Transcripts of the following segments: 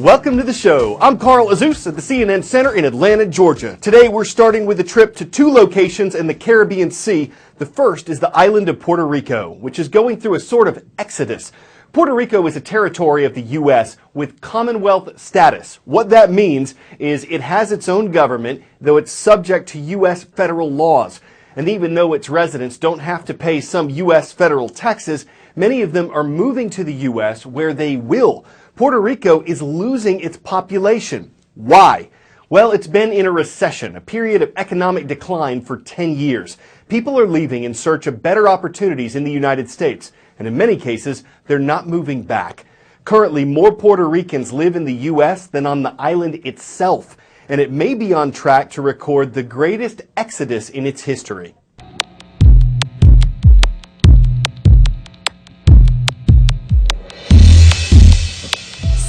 Welcome to the show. I'm Carl Azus at the CNN Center in Atlanta, Georgia. Today we're starting with a trip to two locations in the Caribbean Sea. The first is the island of Puerto Rico, which is going through a sort of exodus. Puerto Rico is a territory of the U.S. with Commonwealth status. What that means is it has its own government, though it's subject to U.S. federal laws. And even though its residents don't have to pay some U.S. federal taxes, many of them are moving to the U.S. where they will. Puerto Rico is losing its population. Why? Well, it's been in a recession, a period of economic decline for 10 years. People are leaving in search of better opportunities in the United States, and in many cases, they're not moving back. Currently, more Puerto Ricans live in the U.S. than on the island itself, and it may be on track to record the greatest exodus in its history.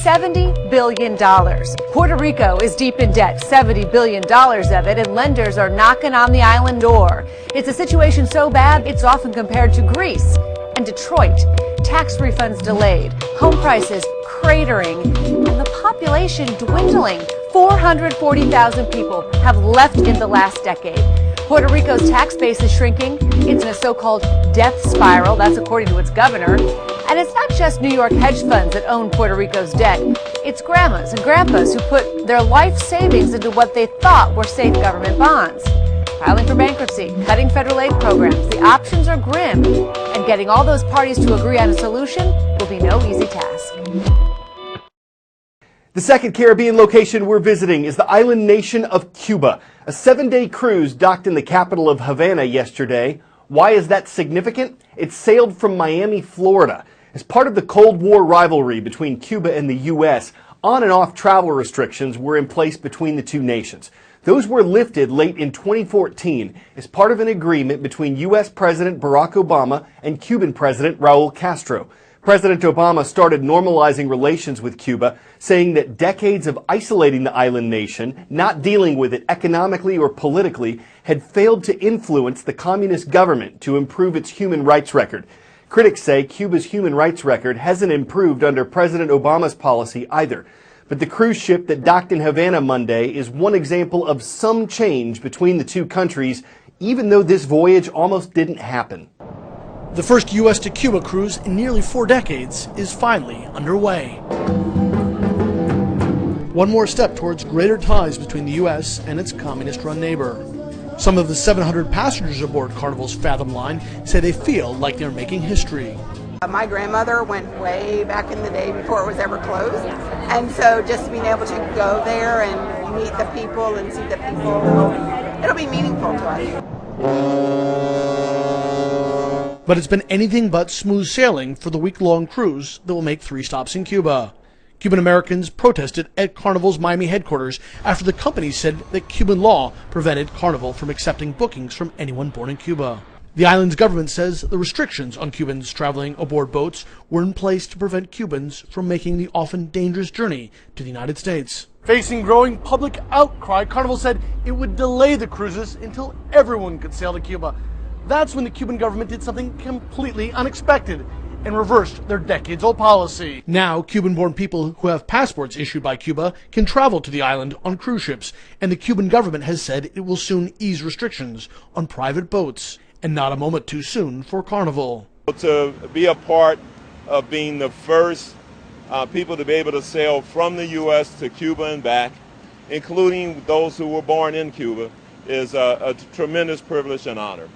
$70 billion. Puerto Rico is deep in debt, $70 billion of it, and lenders are knocking on the island door. It's a situation so bad, it's often compared to Greece and Detroit. Tax refunds delayed, home prices cratering, and the population dwindling. 440,000 people have left in the last decade. Puerto Rico's tax base is shrinking. It's in a so-called death spiral, that's according to its governor. And it's not just New York hedge funds that own Puerto Rico's debt. It's grandmas and grandpas who put their life savings into what they thought were safe government bonds. Filing for bankruptcy, cutting federal aid programs, the options are grim. And getting all those parties to agree on a solution will be no easy task. The second Caribbean location we're visiting is the island nation of Cuba. A 7-day cruise docked in the capital of Havana yesterday. Why is that significant? It sailed from Miami, Florida. As part of the Cold War rivalry between Cuba and the U.S., on and off travel restrictions were in place between the two nations. Those were lifted late in 2014 as part of an agreement between U.S. President Barack Obama and Cuban President Raul Castro. President Obama started normalizing relations with Cuba, saying that decades of isolating the island nation, not dealing with it economically or politically, had failed to influence the communist government to improve its human rights record. Critics say Cuba's human rights record hasn't improved under President Obama's policy either. But the cruise ship that docked in Havana Monday is one example of some change between the two countries, even though this voyage almost didn't happen. The first U.S. to Cuba cruise in nearly 4 decades is finally underway. One more step towards greater ties between the U.S. and its communist-run neighbor. Some of the 700 passengers aboard Carnival's Fathom line say they feel like they're making history. My grandmother went way back in the day before it was ever closed, and so just being able to go there and meet the people and see the people, it'll be meaningful to us. But it's been anything but smooth sailing for the week-long cruise that will make 3 stops in Cuba. Cuban Americans protested at Carnival's Miami headquarters after the company said that Cuban law prevented Carnival from accepting bookings from anyone born in Cuba. The island's government says the restrictions on Cubans traveling aboard boats were in place to prevent Cubans from making the often dangerous journey to the United States. Facing growing public outcry, Carnival said it would delay the cruises until everyone could sail to Cuba. That's when the Cuban government did something completely unexpected and reversed their decades-old policy. Now, Cuban-born people who have passports issued by Cuba can travel to the island on cruise ships, and the Cuban government has said it will soon ease restrictions on private boats. And not a moment too soon for Carnival. To be a part of being the first people to be able to sail from the U.S. to Cuba and back, including those who were born in Cuba, is a tremendous privilege and honor.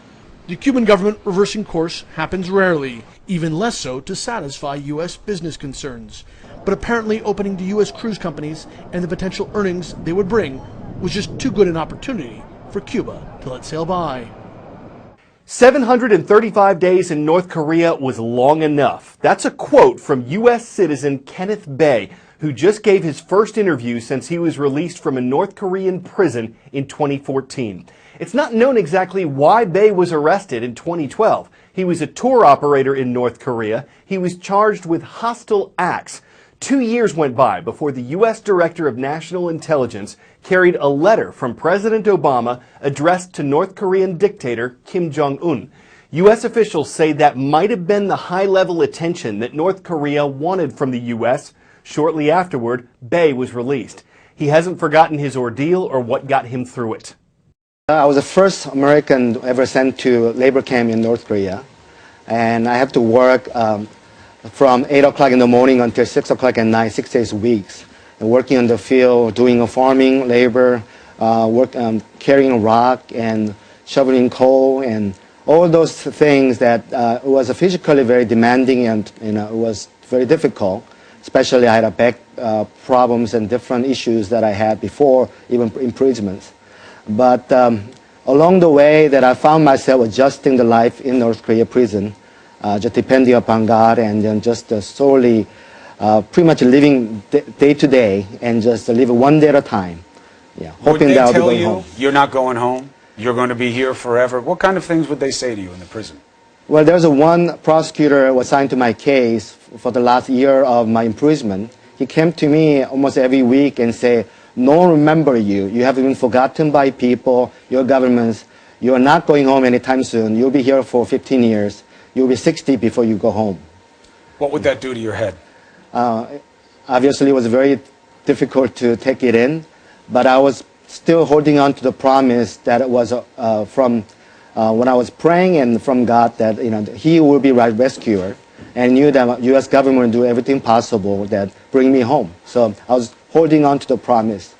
The Cuban government reversing course happens rarely, even less so to satisfy U.S. business concerns. But apparently opening to U.S. cruise companies and the potential earnings they would bring was just too good an opportunity for Cuba to let sail by. 735 days in North Korea was long enough. That's a quote from U.S. citizen Kenneth Bae, who just gave his first interview since he was released from a North Korean prison in 2014. It's not known exactly why Bae was arrested in 2012. He was a tour operator in North Korea. He was charged with hostile acts. 2 years went by before the U.S. Director of National Intelligence carried a letter from President Obama addressed to North Korean dictator Kim Jong-un. U.S. officials say that might have been the high-level attention that North Korea wanted from the U.S. Shortly afterward, Bay was released. He hasn't forgotten his ordeal or what got him through it. I was the first American ever sent to labor camp in North Korea, and I have to work from 8 o'clock in the morning until 6 o'clock at night, 6 days a week, and working in the field, doing farming, labor, carrying rock and shoveling coal, and all those things that was physically very demanding, and it was very difficult. Especially I had back problems and different issues that I had before, even imprisonments. But along the way that I found myself adjusting the life in North Korea prison, just depending upon God, and then just solely pretty much living day to day and just live one day at a time. Yeah, hoping that I'll be going home. You're not going home? You're going to be here forever? What kind of things would they say to you in the prison? Well, there's one prosecutor who was assigned to my case for the last year of my imprisonment. He came to me almost every week and say, "No one remember you. You have been forgotten by people, your governments. You are not going home anytime soon. You'll be here for 15 years. You'll be 60 before you go home." What would that do to your head? Obviously, it was very difficult to take it in, but I was still holding on to the promise that it was from when I was praying and from God that He will be my rescuer, and knew that the U.S. government would do everything possible that bring me home. So I was holding on to the promise.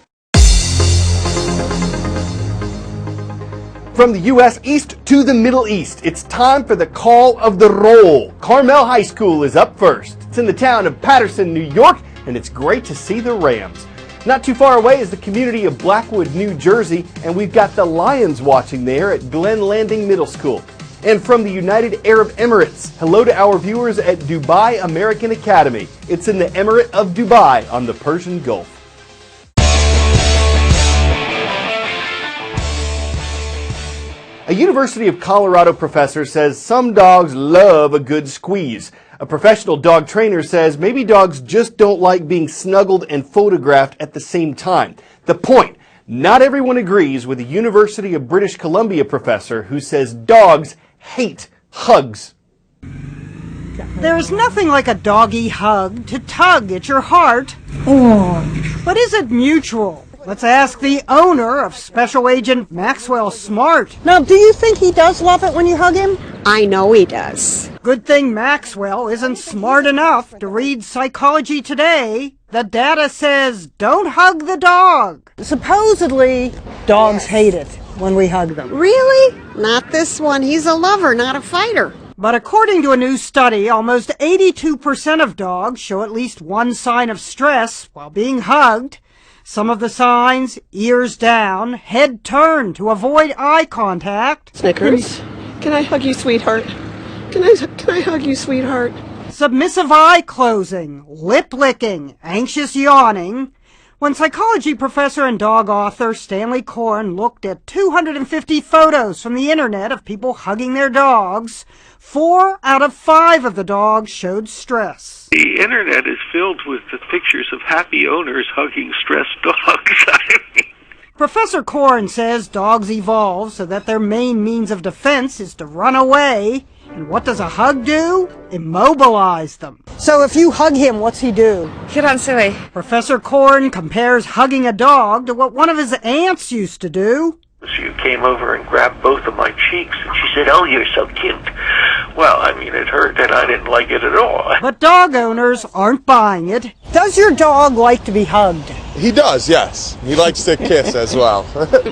From the U.S. East to the Middle East, it's time for the call of the roll. Carmel High School is up first. It's in the town of Patterson, New York, and it's great to see the Rams. Not too far away is the community of Blackwood, New Jersey, and we've got the Lions watching there at Glen Landing Middle School. And from the United Arab Emirates, hello to our viewers at Dubai American Academy. It's in the Emirate of Dubai on the Persian Gulf. A University of Colorado professor says some dogs love a good squeeze. A professional dog trainer says maybe dogs just don't like being snuggled and photographed at the same time. The point, not everyone agrees with a University of British Columbia professor who says dogs hate hugs. There's nothing like a doggy hug to tug at your heart. But is it mutual? Let's ask the owner of Special Agent Maxwell Smart. Now, do you think he does love it when you hug him? I know he does. Good thing Maxwell isn't smart enough to read Psychology Today. The data says don't hug the dog. Supposedly, dogs hate it when we hug them. Really? Not this one. He's a lover, not a fighter. But according to a new study, almost 82% of dogs show at least one sign of stress while being hugged. Some of the signs: ears down, head turned to avoid eye contact. Snickers. Can I hug you, sweetheart? Can I hug you, sweetheart? Submissive eye closing, lip licking, anxious yawning. When psychology professor and dog author Stanley Korn looked at 250 photos from the internet of people hugging their dogs, 4 out of 5 of the dogs showed stress. The internet is filled with the pictures of happy owners hugging stressed dogs. Professor Korn says dogs evolve so that their main means of defense is to run away. And what does a hug do? Immobilize them. So if you hug him, what's he do? Professor Korn compares hugging a dog to what one of his aunts used to do. She came over and grabbed both of my cheeks, and she said, "Oh, you're so cute." Well, I mean, it hurt, and I didn't like it at all. But dog owners aren't buying it. Does your dog like to be hugged? He does, yes. He likes to kiss as well.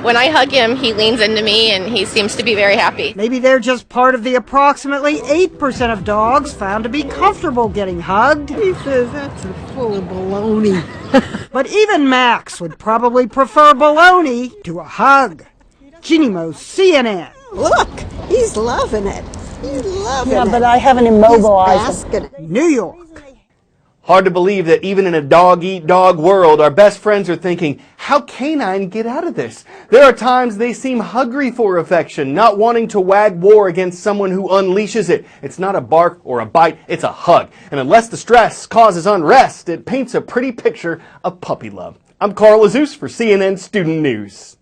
When I hug him, he leans into me, and he seems to be very happy. Maybe they're just part of the approximately 8% of dogs found to be comfortable getting hugged. He says that's full of baloney. But even Max would probably prefer baloney to a hug. Jeannie Mo, CNN. Look, he's loving it. He's loving it. Yeah, but I haven't immobilized him. New York. Hard to believe that even in a dog-eat-dog world, our best friends are thinking, how canine get out of this? There are times they seem hungry for affection, not wanting to wag war against someone who unleashes it. It's not a bark or a bite, it's a hug. And unless the stress causes unrest, it paints a pretty picture of puppy love. I'm Carl Azus for CNN Student News.